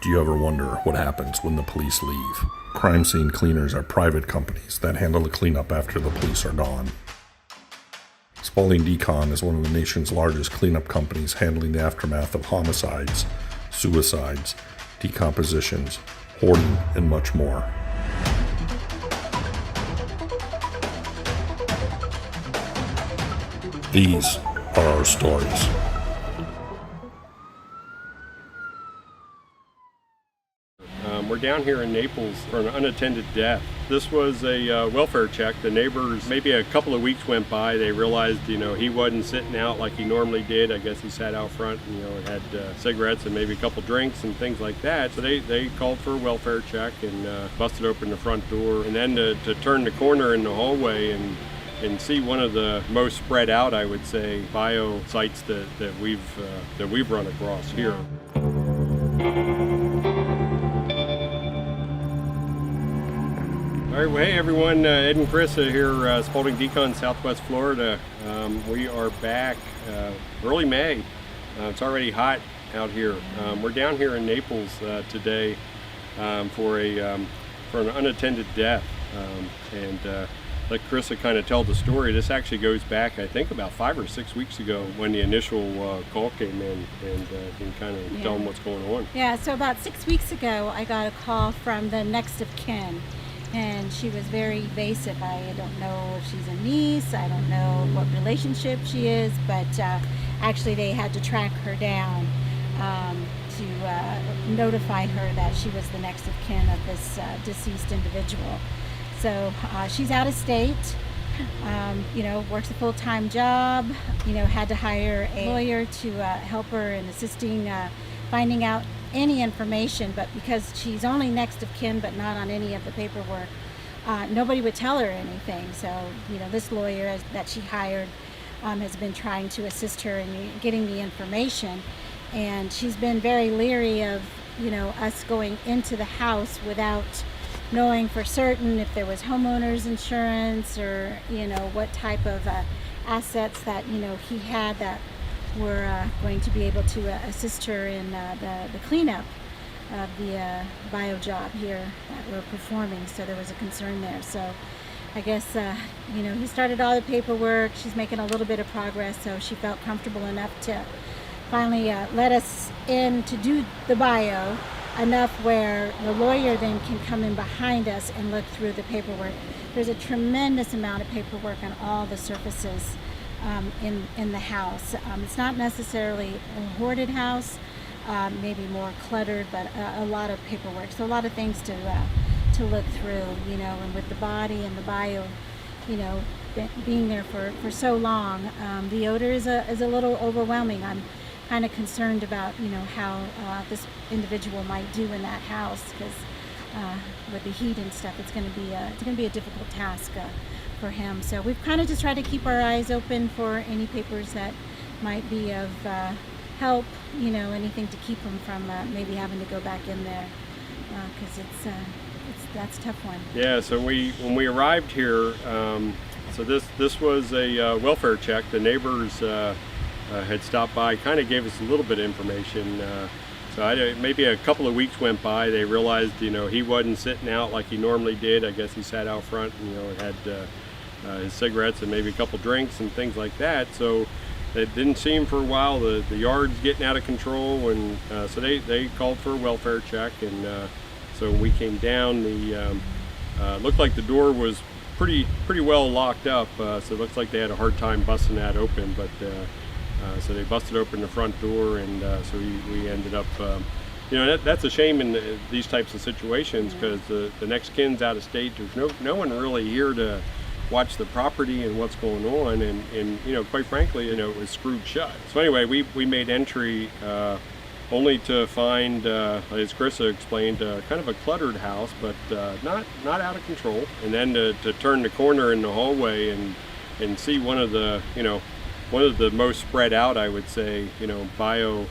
Do you ever wonder what happens when the police leave? Crime scene cleaners are private companies that handle the cleanup after the police are gone. Spalding Decon is one of the nation's largest cleanup companies, handling the aftermath of homicides, suicides, decompositions, hoarding, and much more. These are our stories. We're down here in Naples for an unattended death. This was a welfare check. The neighbors, maybe a couple of weeks went by, they realized, he wasn't sitting out like he normally did. I guess he sat out front and, had cigarettes and maybe a couple drinks and things like that. So they called for a welfare check and busted open the front door. And then to turn the corner in the hallway and see one of the most spread out, I would say, bio sites that we've run across here. All right, well, hey everyone, Ed and Chris are here, Spalding Decon, Southwest Florida. We are back early May. It's already hot out here. We're down here in Naples today for an unattended death. And let Chris kind of tell the story. This actually goes back, I think, about 5 or 6 weeks ago when the initial call came in, and can kind of tell them what's going on. Yeah, so about 6 weeks ago, I got a call from the next of kin. And she was very evasive. I don't know if she's a niece, I don't know what relationship she is, but actually they had to track her down to notify her that she was the next of kin of this deceased individual. So she's out of state, works a full-time job, had to hire a lawyer to help her in assisting finding out any information, but because she's only next of kin but not on any of the paperwork, nobody would tell her anything. So this lawyer that she hired has been trying to assist her in getting the information, and she's been very leery of us going into the house without knowing for certain if there was homeowners insurance or what type of assets that he had that were going to be able to assist her in the cleanup of the bio job here that we're performing. So there was a concern there. So I guess he started all the paperwork. She's making a little bit of progress, so she felt comfortable enough to finally let us in to do the bio, enough where the lawyer then can come in behind us and look through the paperwork. There's a tremendous amount of paperwork on all the surfaces in the house. It's not necessarily a hoarded house, maybe more cluttered, but a lot of paperwork. So a lot of things to look through, and with the body and the bio, being there for so long, the odor is a little overwhelming. I'm kind of concerned about how this individual might do in that house, because with the heat and stuff, it's going to be a difficult task for him. So we've kind of just tried to keep our eyes open for any papers that might be of help, anything to keep him from maybe having to go back in there, because that's a tough one. Yeah. So when we arrived here, so this was a welfare check. The neighbors had stopped by, kind of gave us a little bit of information. So maybe a couple of weeks went by, they realized, he wasn't sitting out like he normally did. I guess he sat out front and, had his cigarettes and maybe a couple drinks and things like that. So it didn't seem for a while. The yard's getting out of control, and so they called for a welfare check. And so we came down, looked like the door was pretty well locked up. So it looks like they had a hard time busting that open, but so they busted open the front door, and so we ended up, that's a shame in these types of situations, because the next kin's out of state. There's no one really here to watch the property and what's going on, and quite frankly, it was screwed shut. So anyway, we made entry only to find, as Chris explained, kind of a cluttered house, but not out of control. And then to turn the corner in the hallway and see one of the most spread out, I would say, bio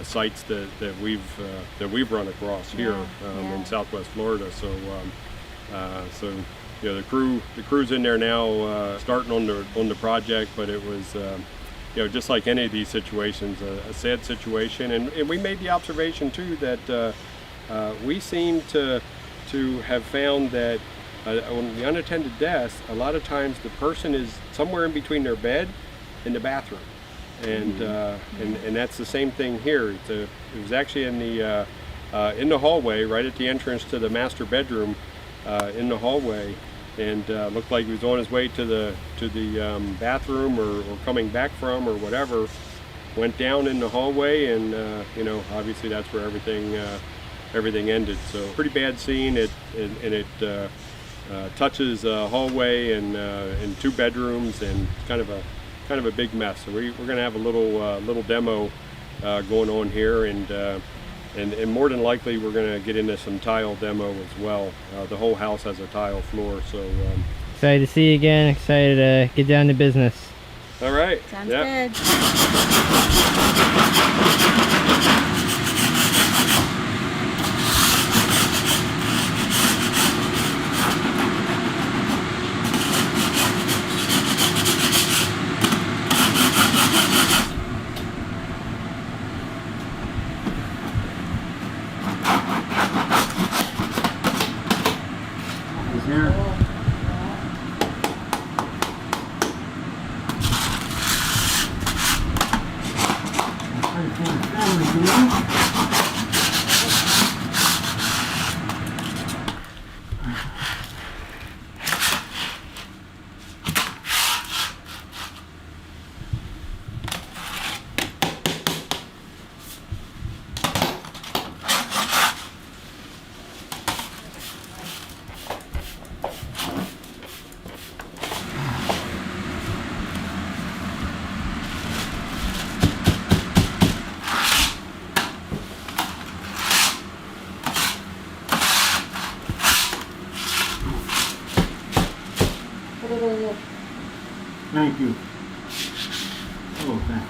sites that we've run across here in Southwest Florida. So the crew's in there now, starting on the project, but it was just like any of these situations, a sad situation. And we made the observation too that we seem to have found that on the unattended deaths, a lot of times the person is somewhere in between their bed and the bathroom, and that's the same thing here. It was actually in the hallway, right at the entrance to the master bedroom, in the hallway, and looked like he was on his way to the bathroom or coming back from or whatever. Went down in the hallway, and obviously that's where everything ended. So pretty bad scene. It touches a hallway and 2 bedrooms, and it's kind of a big mess. So we're going to have a little demo going on here, and more than likely we're going to get into some tile demo as well. The whole house has a tile floor, so excited to see you again. Excited to get down to business. All right. Sounds good. Thank you. Oh, thank you.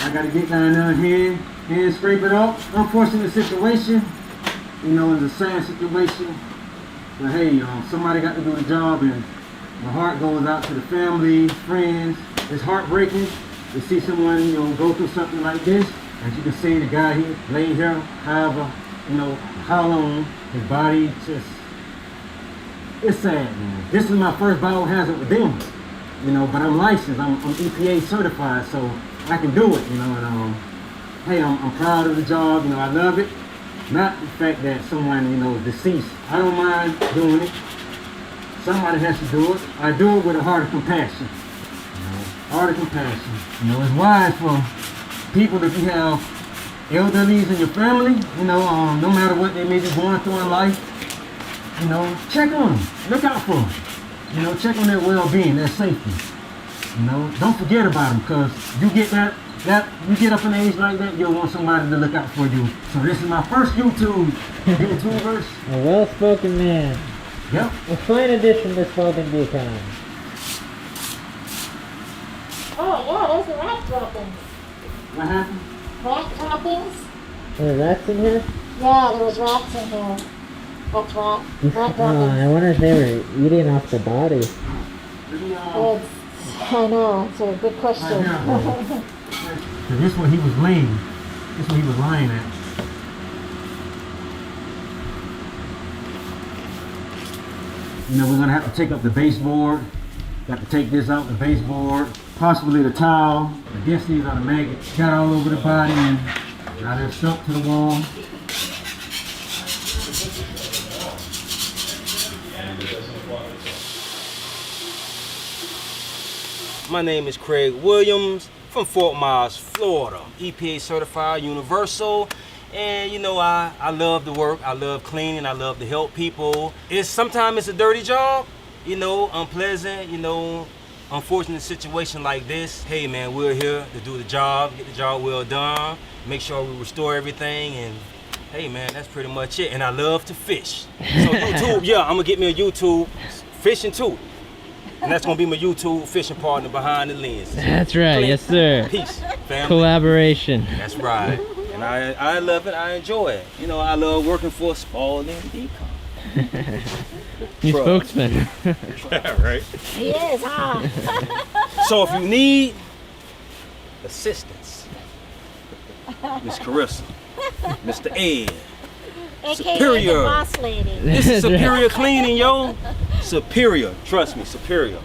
I gotta get down there, hand scrape it off. Unfortunate situation, it's a sad situation. But hey, somebody got to do the job, and my heart goes out to the family, friends. It's heartbreaking to see someone, go through something like this. As you can see, the guy here, laying here, however, how long, his body just, it's sad, man. This is my first biohazard with them, but I'm licensed, I'm EPA certified, so I can do it, and hey, I'm proud of the job, I love it. Not the fact that someone, is deceased. I don't mind doing it. Somebody has to do it. I do it with a heart of compassion. Heart of compassion. It's wise for people, if you have elderlies in your family, no matter what they may be going through in life, check on them. Look out for them. Check on their well-being, their safety. Don't forget about them, because you get you get up in age like that, you'll want somebody to look out for you. So this is my first YouTubers. A well-spoken man. Yep. A fine addition to Smoking Decon. Oh, yeah, there's a rat droppings. What happened? Rat droppings? Are there rats in here? Yeah, there was rats in here. That's rat Oh, droppings. I wonder if they were eating off the body. I know, it's a good question. So this is where he was laying. This is where he was lying at. We're gonna have to take up the baseboard. Got to take this out, the baseboard, possibly the towel. I guess these are the maggots. Got all over the body, and now they're stuck to the wall. My name is Craig Williams from Fort Myers, Florida. EPA certified, universal. And I love the work, I love cleaning, I love to help people. Sometimes it's a dirty job, you know, unpleasant, you know, unfortunate situation like this, hey man, we're here to do the job, get the job well done, make sure we restore everything, and hey man, that's pretty much it. And I love to fish. So YouTube, yeah, I'm gonna get me a YouTube fishing too. And that's gonna be my YouTube fishing partner behind the lens. That's right, yes sir. Peace, family. Collaboration. That's right. And I love it, I enjoy it. You know, I love working for Spalding Decon. New Bruh. spokesman. Yeah, right. He is, huh? So if you need assistance, Miss Carissa, Mr. Ed, AKA Superior. the boss lady. this is Superior Cleaning, yo. Superior, trust me, Superior.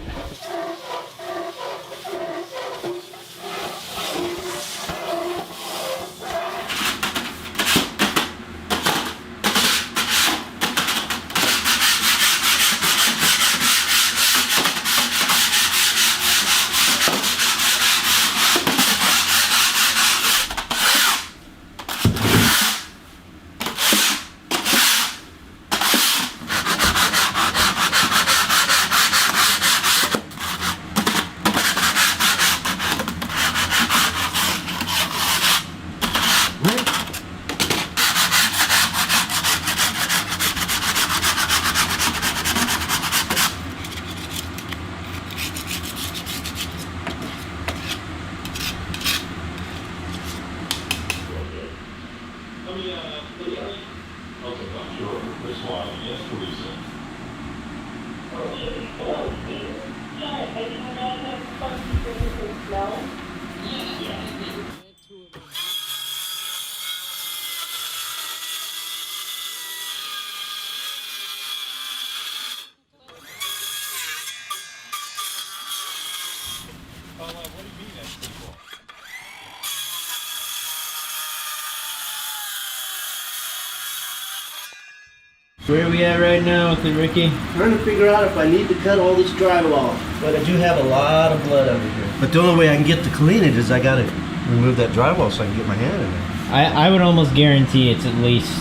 Where are we at right now with it, Ricky? Trying to figure out if I need to cut all this drywall. But I do have a lot of blood under here. But the only way I can get to clean it is I gotta remove that drywall so I can get my hand in there. I would almost guarantee it's at least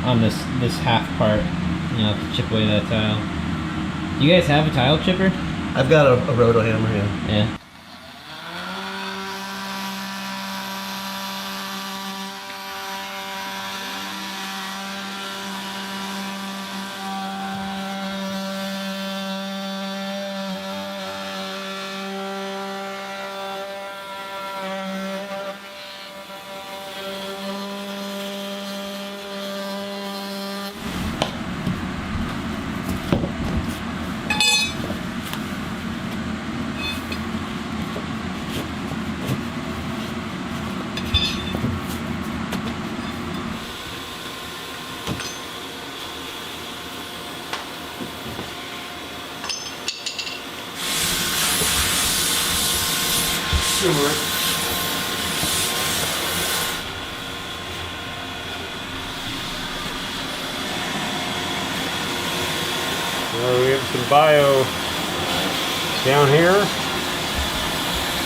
on this half part, you know, to chip away that tile. Do you guys have a tile chipper? I've got a roto hammer, yeah. Yeah. We have some bio down here,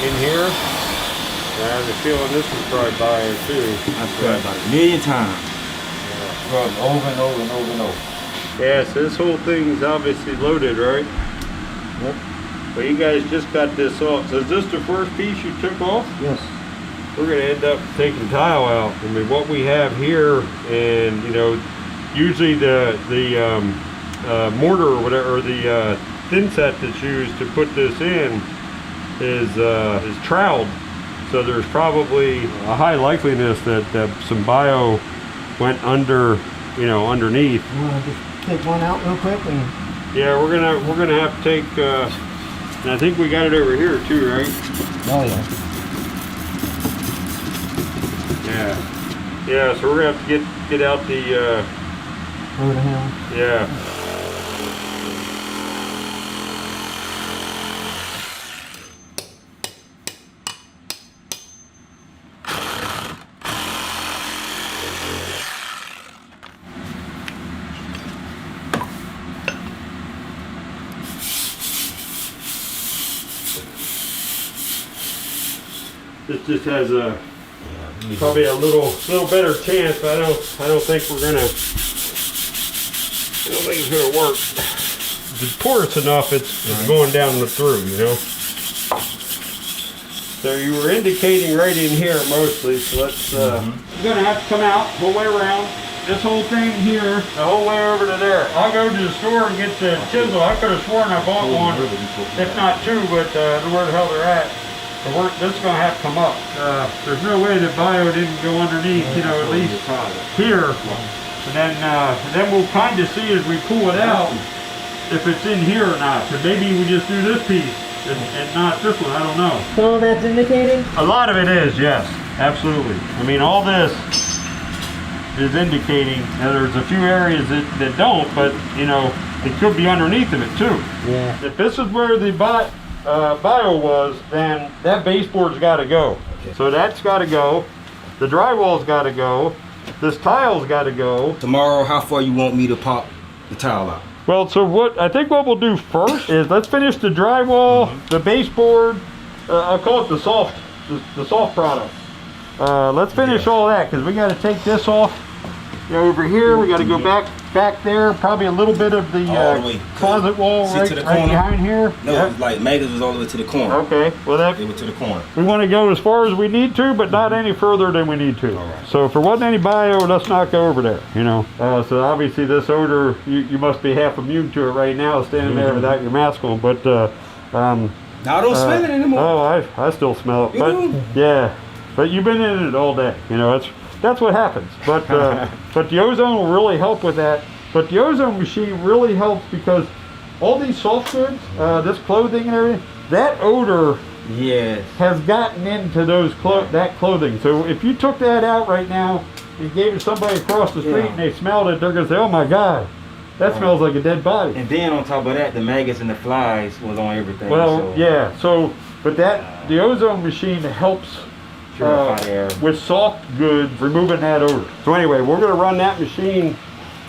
in here. I have a feeling this is probably bio too. I've tried about a million times. Over and over and over and over. Yeah, so this whole thing's obviously loaded, right? Yep. Well, you guys just got this off. So is this the first piece you took off? Yes. We're gonna end up taking tile out. I mean, what we have here, and you know, usually the mortar or whatever, or the thin set that's used to put this in is troweled. So there's probably a high likeliness that some bio went under, you know, underneath. You wanna just take one out real quick and Yeah, we're gonna have to take. And I think we got it over here too, right? oh yeah. Yeah. Yeah. So we're gonna have to get out the. Roto hammer. Yeah. This just has a probably a little better chance, but I don't think we're gonna. I don't think it's gonna work. it's porous enough, it's going down the through, you know. So you were indicating right in here mostly, so let's, You're gonna have to come out, whole way around. This whole thing here, the whole way over to there. I'll go to the store and get the chisel. I could have sworn I bought one, if not two, but where the hell they're at. But this is gonna have to come up. There's no way the bio didn't go underneath, you know, at least here. And then we'll kind of see as we pull it out if it's in here or not. So maybe we just do this piece and not this one, I don't know. So that's indicating? A lot of it is, yes, absolutely. I mean, all this is indicating, now there's a few areas that don't, but you know, it could be underneath of it too. Yeah. If this is where the bio was, then that baseboard's gotta go. Okay. So that's gotta go. The drywall's gotta go. This tile's gotta go. Tomorrow, how far you want me to pop the tile out? Well, so I think what we'll do first is let's finish the drywall, the baseboard. I'll call it the soft product. Let's finish all that because we got to take this off. You know, over here, we got to go back there. Probably a little bit of the closet wall right behind here. No, yep. Like Megan's was all the way to the corner. Okay, well They went to the corner. we want to go as far as we need to, but not any further than we need to. All right. So if there wasn't any bio, let's not go over there. You know, so obviously this odor, you must be half immune to it right now, standing there without your mask on. But I don't smell it anymore. Oh, I still smell it. You But do? yeah, but you've been in it all day. You know, that's what happens. But but the ozone will really help with that. But the ozone machine really helps because all these soft goods, this clothing and everything, that odor has gotten into those that clothing. So if you took that out right now and gave it to somebody across the street and they smelled it, they're gonna say, "Oh my God, that smells like a dead body." And then on top of that, the maggots and the flies was on everything. Well, yeah. So, but the ozone machine helps. With soft goods, removing that odor. So anyway, we're going to run that machine.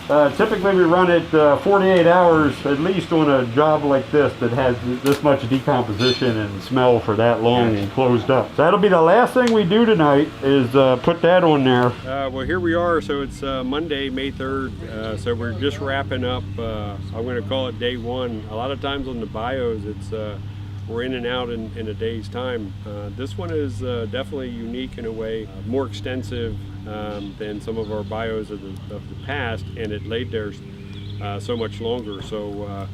Typically we run it 48 hours at least on a job like this that has this much decomposition and smell for that long and closed up. So that'll be the last thing we do tonight is put that on there. Well, here we are. So it's Monday, May 3rd. So we're just wrapping up. I'm going to call it day one. A lot of times on the bios, it's we're in and out in a day's time. This one is definitely unique in a way, more extensive than some of our bios of the past, and it laid there so much longer. So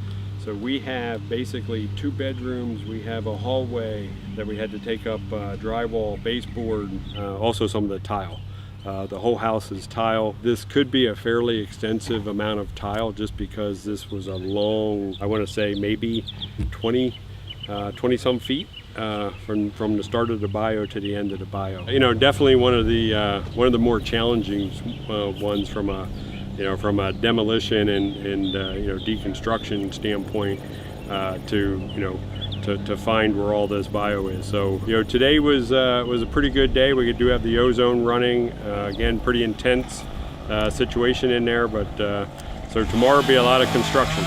we have basically 2 bedrooms. We have a hallway that we had to take up drywall, baseboard, also some of the tile. The whole house is tile. This could be a fairly extensive amount of tile just because this was a long, I want to say maybe 20 some feet from the start of the bio to the end of the bio. You know, definitely one of the more challenging ones from a demolition and deconstruction standpoint to find where all this bio is. So today was a pretty good day. We do have the ozone running. Again, pretty intense situation in there, but so tomorrow will be a lot of construction.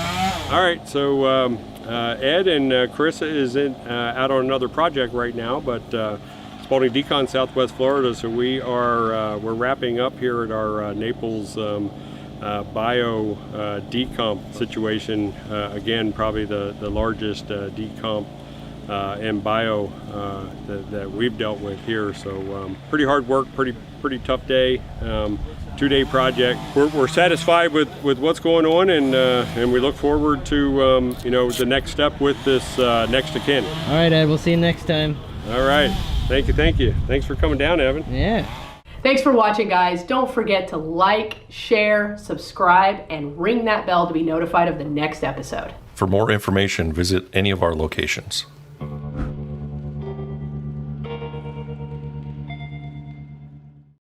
All right, so. Ed and Carissa is out on another project right now, but Spalding Decon, Southwest Florida. So we're wrapping up here at our Naples bio decomp situation. Again, probably the largest decomp and bio that we've dealt with here. So pretty hard work, pretty tough day. 2-day project. We're satisfied with what's going on, and we look forward to the next step with this next of kin. All right, Ed. We'll see you next time. All right. Thank you. Thanks for coming down, Evan. Yeah. Thanks for watching, guys. Don't forget to like, share, subscribe, and ring that bell to be notified of the next episode. For more information, visit any of our locations.